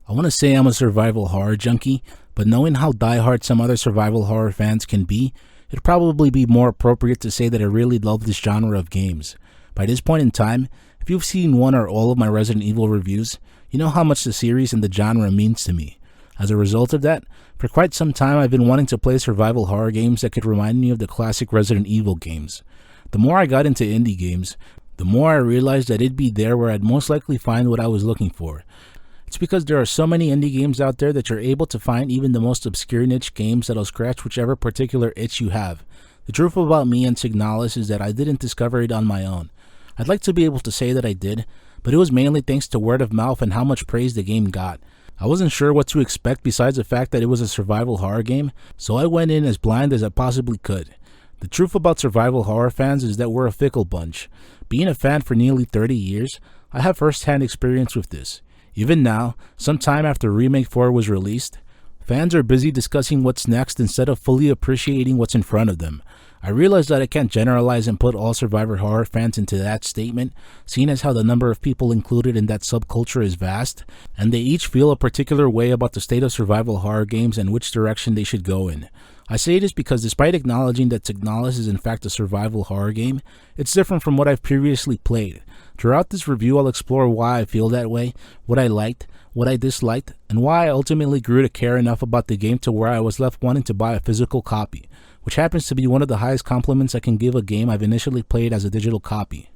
I want to say I'm a survival horror junkie, but knowing how diehard some other survival horror fans can be, it'd probably be more appropriate to say that I really love this genre of games. By this point in time, if you've seen one or all of my Resident Evil reviews, you know how much the series and the genre means to me. As a result of that, for quite some time I've been wanting to play survival horror games that could remind me of the classic Resident Evil games. The more I got into indie games, the more I realized that it'd be there where I'd most likely find what I was looking for. It's because there are so many indie games out there that you're able to find even the most obscure niche games that'll scratch whichever particular itch you have. The truth about me and Signalis is that I didn't discover it on my own. I'd like to be able to say that I did, but it was mainly thanks to word of mouth and how much praise the game got. I wasn't sure what to expect besides the fact that it was a survival horror game, so I went in as blind as I possibly could. The truth about survival horror fans is that we're a fickle bunch. Being a fan for nearly 30 years, I have first-hand experience with this. Even now, sometime after Remake 4 was released, fans are busy discussing what's next instead of fully appreciating what's in front of them. I realize that I can't generalize and put all survival horror fans into that statement, seeing as how the number of people included in that subculture is vast, and they each feel a particular way about the state of survival horror games and which direction they should go in. I say this because despite acknowledging that Signalis is in fact a survival horror game, it's different from what I've previously played. Throughout this review, I'll explore why I feel that way, what I liked, what I disliked, and why I ultimately grew to care enough about the game to where I was left wanting to buy a physical copy, which happens to be one of the highest compliments I can give a game I've initially played as a digital copy.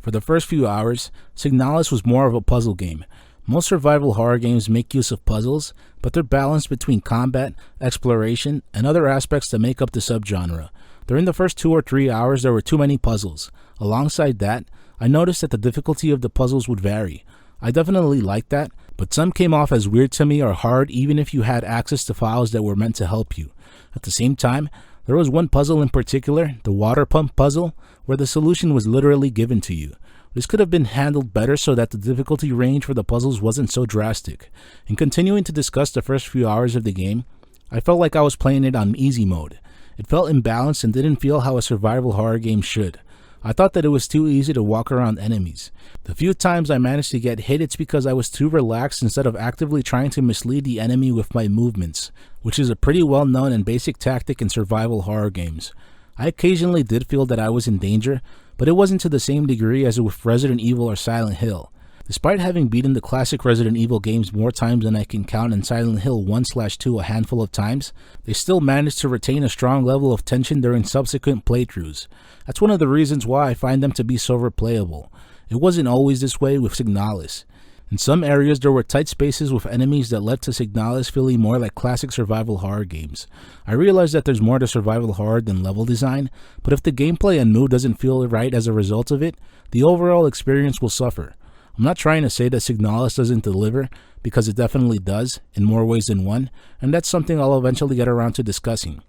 For the first few hours, Signalis was more of a puzzle game. Most survival horror games make use of puzzles, but they're balanced between combat, exploration, and other aspects that make up the subgenre. During the first 2 or 3 hours, there were too many puzzles. Alongside that, I noticed that the difficulty of the puzzles would vary. I definitely liked that, but some came off as weird to me or hard even if you had access to files that were meant to help you. At the same time, there was one puzzle in particular, the water pump puzzle, where the solution was literally given to you. This could have been handled better so that the difficulty range for the puzzles wasn't so drastic. In continuing to discuss the first few hours of the game, I felt like I was playing it on easy mode. It felt imbalanced and didn't feel how a survival horror game should. I thought that it was too easy to walk around enemies. The few times I managed to get hit, it's because I was too relaxed instead of actively trying to mislead the enemy with my movements, which is a pretty well known and basic tactic in survival horror games. I occasionally did feel that I was in danger, but it wasn't to the same degree as with Resident Evil or Silent Hill. Despite having beaten the classic Resident Evil games more times than I can count and Silent Hill 1/2 a handful of times, they still managed to retain a strong level of tension during subsequent playthroughs. That's one of the reasons why I find them to be so replayable. It wasn't always this way with Signalis. In some areas there were tight spaces with enemies that led to Signalis feeling more like classic survival horror games. I realize that there's more to survival horror than level design, but if the gameplay and mood doesn't feel right as a result of it, the overall experience will suffer. I'm not trying to say that Signalis doesn't deliver, because it definitely does, in more ways than one, and that's something I'll eventually get around to discussing.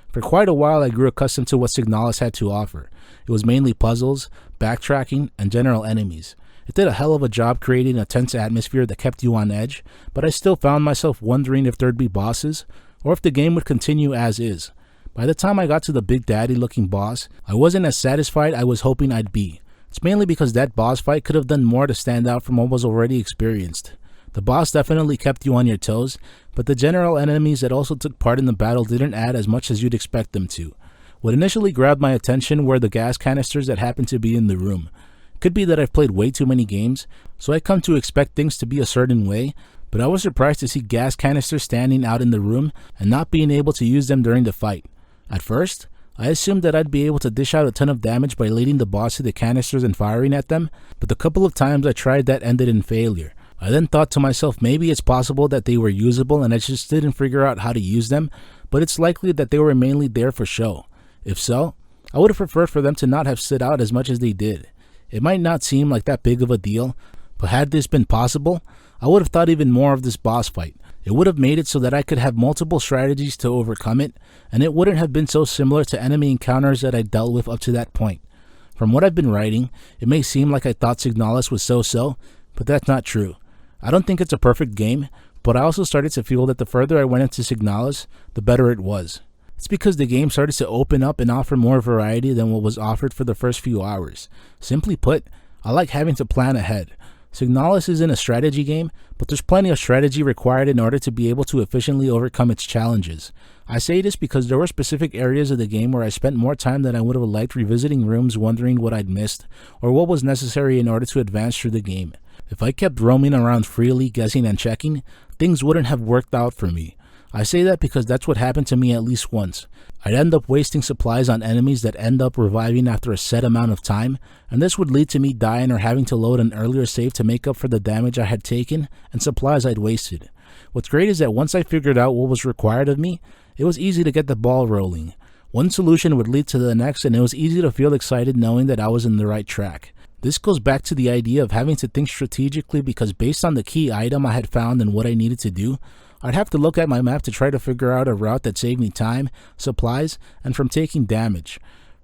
For quite a while I grew accustomed to what Signalis had to offer. It was mainly puzzles, backtracking, and general enemies. It did a hell of a job creating a tense atmosphere that kept you on edge, but I still found myself wondering if there'd be bosses, or if the game would continue as is. By the time I got to the Big Daddy looking boss, I wasn't as satisfied I was hoping I'd be. It's mainly because that boss fight could have done more to stand out from what was already experienced. The boss definitely kept you on your toes, but the general enemies that also took part in the battle didn't add as much as you'd expect them to. What initially grabbed my attention were the gas canisters that happened to be in the room. It could be that I've played way too many games, so I come to expect things to be a certain way, but I was surprised to see gas canisters standing out in the room and not being able to use them during the fight. At first, I assumed that I'd be able to dish out a ton of damage by leading the boss to the canisters and firing at them, but the couple of times I tried that ended in failure. I then thought to myself maybe it's possible that they were usable and I just didn't figure out how to use them, but it's likely that they were mainly there for show. If so, I would have preferred for them to not have stood out as much as they did. It might not seem like that big of a deal, but had this been possible, I would have thought even more of this boss fight. It would have made it so that I could have multiple strategies to overcome it, and it wouldn't have been so similar to enemy encounters that I dealt with up to that point. From what I've been writing, it may seem like I thought Signalis was so-so, but that's not true. I don't think it's a perfect game, but I also started to feel that the further I went into Signalis, the better it was. It's because the game started to open up and offer more variety than what was offered for the first few hours. Simply put, I like having to plan ahead. Signalis isn't a strategy game, but there's plenty of strategy required in order to be able to efficiently overcome its challenges. I say this because there were specific areas of the game where I spent more time than I would have liked revisiting rooms wondering what I'd missed, or what was necessary in order to advance through the game. If I kept roaming around freely, guessing and checking, things wouldn't have worked out for me. I say that because that's what happened to me at least once. I'd end up wasting supplies on enemies that end up reviving after a set amount of time, and this would lead to me dying or having to load an earlier save to make up for the damage I had taken and supplies I'd wasted. What's great is that once I figured out what was required of me, it was easy to get the ball rolling. One solution would lead to the next, and it was easy to feel excited knowing that I was in the right track. This goes back to the idea of having to think strategically, because based on the key item I had found and what I needed to do, I'd have to look at my map to try to figure out a route that saved me time, supplies, and from taking damage.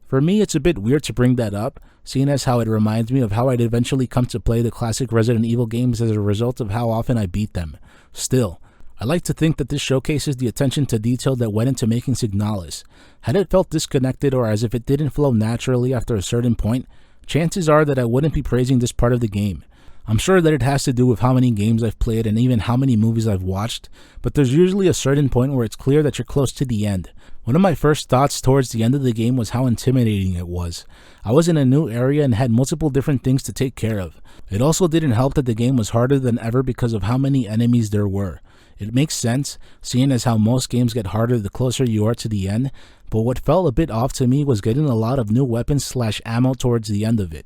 For me, it's a bit weird to bring that up, seeing as how it reminds me of how I'd eventually come to play the classic Resident Evil games as a result of how often I beat them. Still, I like to think that this showcases the attention to detail that went into making Signalis. Had it felt disconnected or as if it didn't flow naturally after a certain point, chances are that I wouldn't be praising this part of the game. I'm sure that it has to do with how many games I've played and even how many movies I've watched, but there's usually a certain point where it's clear that you're close to the end. One of my first thoughts towards the end of the game was how intimidating it was. I was in a new area and had multiple different things to take care of. It also didn't help that the game was harder than ever because of how many enemies there were. It makes sense, seeing as how most games get harder the closer you are to the end, but what felt a bit off to me was getting a lot of new weapons/ammo towards the end of it.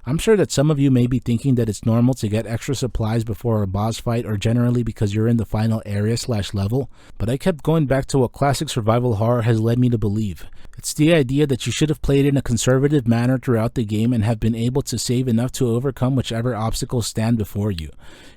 I'm sure that some of you may be thinking that it's normal to get extra supplies before a boss fight or generally because you're in the final area/level, but I kept going back to what classic survival horror has led me to believe. It's the idea that you should have played in a conservative manner throughout the game and have been able to save enough to overcome whichever obstacles stand before you.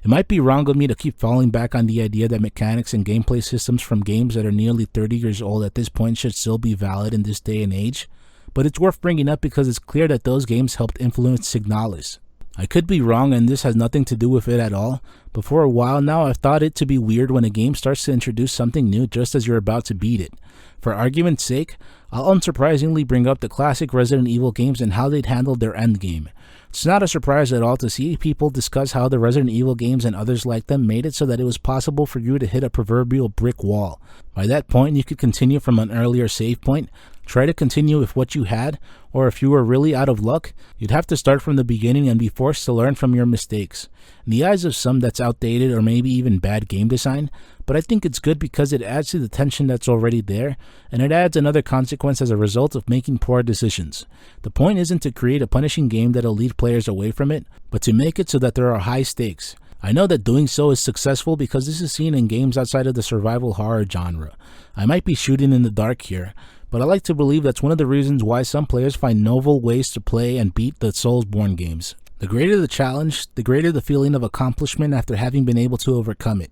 It might be wrong of me to keep falling back on the idea that mechanics and gameplay systems from games that are nearly 30 years old at this point should still be valid in this day and age, but it's worth bringing up because it's clear that those games helped influence Signalis. I could be wrong and this has nothing to do with it at all, but for a while now I've thought it to be weird when a game starts to introduce something new just as you're about to beat it. For argument's sake, I'll unsurprisingly bring up the classic Resident Evil games and how they'd handled their endgame. It's not a surprise at all to see people discuss how the Resident Evil games and others like them made it so that it was possible for you to hit a proverbial brick wall. By that point, you could continue from an earlier save point, try to continue with what you had, or if you were really out of luck, you'd have to start from the beginning and be forced to learn from your mistakes. In the eyes of some, that's outdated or maybe even bad game design, but I think it's good because it adds to the tension that's already there, and it adds another consequence as a result of making poor decisions. The point isn't to create a punishing game that'll lead players away from it, but to make it so that there are high stakes. I know that doing so is successful because this is seen in games outside of the survival horror genre. I might be shooting in the dark here, but I like to believe that's one of the reasons why some players find novel ways to play and beat the Soulsborne games. The greater the challenge, the greater the feeling of accomplishment after having been able to overcome it.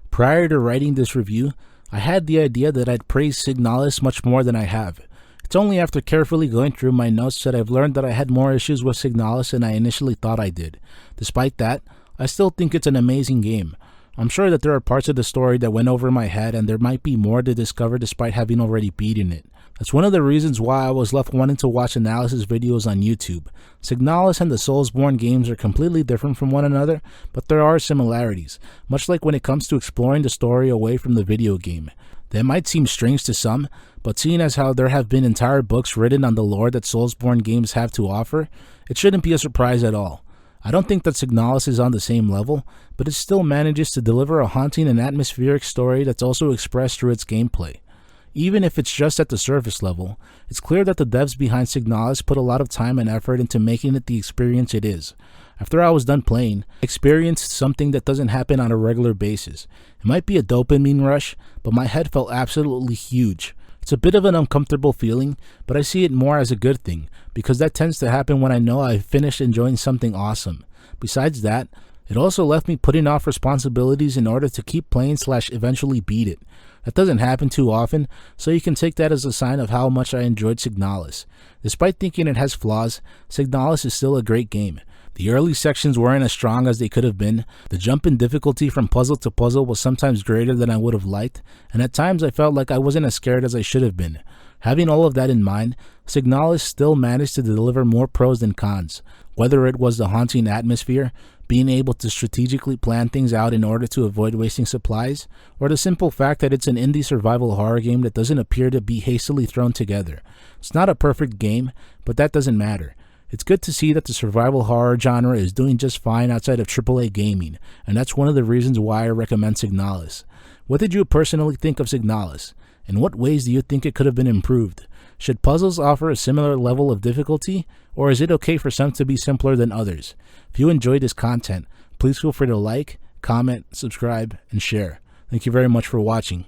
Prior to writing this review, I had the idea that I'd praise Signalis much more than I have. It's only after carefully going through my notes that I've learned that I had more issues with Signalis than I initially thought I did. Despite that, I still think it's an amazing game. I'm sure that there are parts of the story that went over my head and there might be more to discover despite having already beaten it. That's one of the reasons why I was left wanting to watch analysis videos on YouTube. Signalis and the Soulsborne games are completely different from one another, but there are similarities, much like when it comes to exploring the story away from the video game. That might seem strange to some, but seeing as how there have been entire books written on the lore that Soulsborne games have to offer, it shouldn't be a surprise at all. I don't think that Signalis is on the same level, but it still manages to deliver a haunting and atmospheric story that's also expressed through its gameplay. Even if it's just at the surface level, it's clear that the devs behind Signalis put a lot of time and effort into making it the experience it is. After I was done playing, I experienced something that doesn't happen on a regular basis. It might be a dopamine rush, but my head felt absolutely huge. It's a bit of an uncomfortable feeling, but I see it more as a good thing, because that tends to happen when I know I've finished enjoying something awesome. Besides that, it also left me putting off responsibilities in order to keep playing/eventually beat it. That doesn't happen too often, so you can take that as a sign of how much I enjoyed Signalis. Despite thinking it has flaws, Signalis is still a great game. The early sections weren't as strong as they could have been, the jump in difficulty from puzzle to puzzle was sometimes greater than I would have liked, and at times I felt like I wasn't as scared as I should have been. Having all of that in mind, Signalis still managed to deliver more pros than cons, whether it was the haunting atmosphere, being able to strategically plan things out in order to avoid wasting supplies, or the simple fact that it's an indie survival horror game that doesn't appear to be hastily thrown together. It's not a perfect game, but that doesn't matter. It's good to see that the survival horror genre is doing just fine outside of AAA gaming, and that's one of the reasons why I recommend Signalis. What did you personally think of Signalis? In what ways do you think it could have been improved? Should puzzles offer a similar level of difficulty, or is it okay for some to be simpler than others? If you enjoyed this content, please feel free to like, comment, subscribe, and share. Thank you very much for watching.